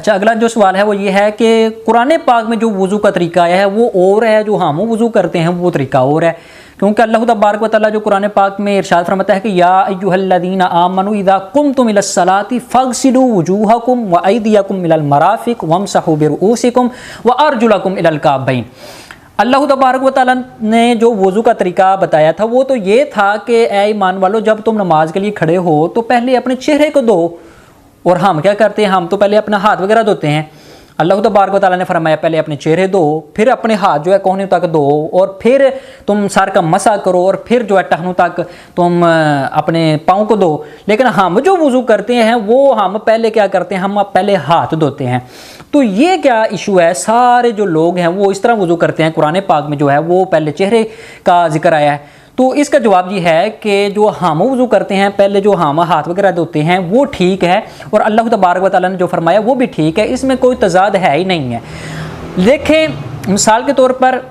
अच्छा, अगला जो सवाल है वो ये है कि कुरान पाक में जो वज़ू का तरीका आया है वो और है, जो हम वज़ू करते हैं वो तरीका और है। क्योंकि अल्लाह तबारक व तआला जो कुरान पाक में इरशाद फरमाता है कि या अय्युहल्लज़ीना आमनू इज़ा कुमतुम इलस्सलाति फ़ग़सिलू वुजूहकुम व अयदियकुम इलल मराफ़िक़ वमसहू बिरुऊसिकुम व अर्जुलकुम इलल काबैन। अल्लाह तबारक व तआला ने जो वज़ू का तरीका बताया था वो तो ये था कि ऐ ईमान वालो, जब तुम नमाज के लिए खड़े हो तो पहले अपने चेहरे को धो। और हम क्या करते हैं, हम तो पहले अपना हाथ वगैरह धोते हैं। अल्लाह तबारक व तआला ने फरमाया पहले अपने चेहरे धो, फिर अपने हाथ जो है कोहनी तक धो, और फिर तुम सर का मसा करो, और फिर जो है टखनों तक तुम अपने पाँव को धो। लेकिन हम जो वज़ू करते हैं वो हम पहले क्या करते हैं, हम पहले हाथ धोते हैं। तो ये क्या इशू है, सारे जो लोग हैं वो इस तरह वज़ू करते हैं। कुरान पाक में जो है वो पहले चेहरे का जिक्र आया है। तो इसका जवाब ये है कि जो हम वज़ू करते हैं पहले जो हम हाथ वगैरह धोते हैं वो ठीक है, और अल्लाह तबारक व तआला ने जो फरमाया वो भी ठीक है, इसमें कोई तज़ाद है ही नहीं है। देखें, मिसाल के तौर पर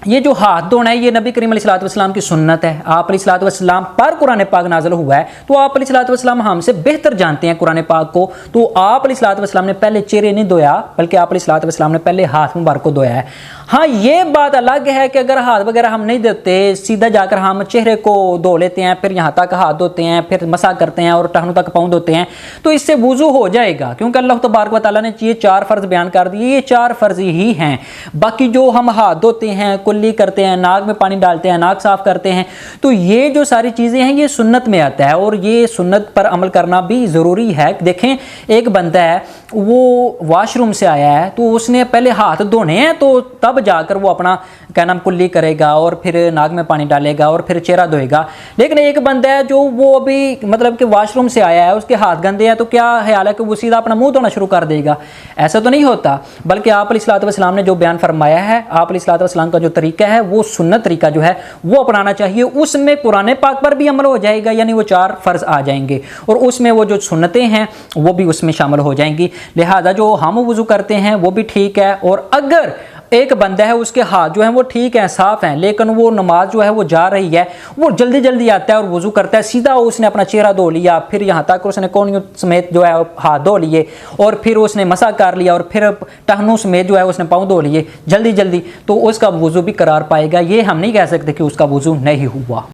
ये जो हाथ धोना है ये नबी करीम अलैहिस्सलातु वस्सलाम की सुन्नत है। आप अलैहिस्सलातु वस्सलाम पर कुरान पाक नाज़िल हुआ है, तो आप अलैहिस्सलातु वस्सलाम हमसे बेहतर जानते हैं कुरान पाक को। तो आप अलैहिस्सलातु वस्सलाम ने पहले चेहरे नहीं धोया, बल्कि आप अलैहिस्सलातु वस्सलाम ने पहले हाथ मुबारक को धोया है। हाँ, ये बात अलग है कि अगर हाथ वगैरह हम नहीं धोते, सीधा जाकर हम चेहरे को धो लेते हैं, फिर यहाँ तक हाथ धोते हैं, फिर मसा करते हैं और टखनों तक पाँव धोते हैं, तो इससे वज़ू हो जाएगा। क्योंकि अल्लाह तबारक व तआला ने ये 4 फ़र्ज़ बयान कर दिए, ये 4 फ़र्ज़ ही हैं। बाकी जो हम हाथ धोते हैं, कुल्ली करते हैं, नाक में पानी डालते हैं, नाक साफ करते हैं, तो ये जो सारी चीज़ें हैं ये सुन्नत में आता है, और ये सुन्नत पर अमल करना भी ज़रूरी है। देखें, एक बंदा है वो वॉशरूम से आया है, तो उसने पहले हाथ धोने हैं, तो तब जाकर वो अपना क्या नाम कुल्ली करेगा, और फिर नाक में पानी डालेगा, और फिर चेहरा धोएगा। लेकिन एक बंदा है जो वो अभी मतलब कि वॉशरूम से आया है, उसके हाथ गंदे हैं, तो क्या ख्याल है कि वो सीधा अपना मुंह धोना शुरू कर देगा? ऐसा तो नहीं होता। बल्कि आप अलैहिस्सलातु वस्सलाम ने जो बयान फरमाया है, आप अलैहिस्सलातु वस्सलाम का जो तरीका है वो सुन्नत तरीका जो है वो अपनाना चाहिए। उसमें कुरान पाक पर भी अमल हो जाएगा, यानी वो 4 फ़र्ज़ आ जाएंगे, और उसमें वो जो सुन्नतें हैं वो भी उसमें शामिल हो जाएंगी। लिहाजा जो हम वज़ू करते हैं वो भी ठीक है। और अगर एक बंदा है उसके हाथ जो है वो ठीक है, साफ हैं, लेकिन वो नमाज जो है वो जा रही है, वो जल्दी जल्दी आता है और वज़ू करता है, सीधा उसने अपना चेहरा धो लिया, फिर यहाँ तक उसने कोहनियों समेत जो है हाथ धो लिए, और फिर उसने मसा कर लिया, और फिर टहनों समेत जो है उसने पाँव धो लिए जल्दी जल्दी, तो उसका वज़ू भी करार पाएगा। ये हम नहीं कह सकते कि उसका वज़ू नहीं हुआ।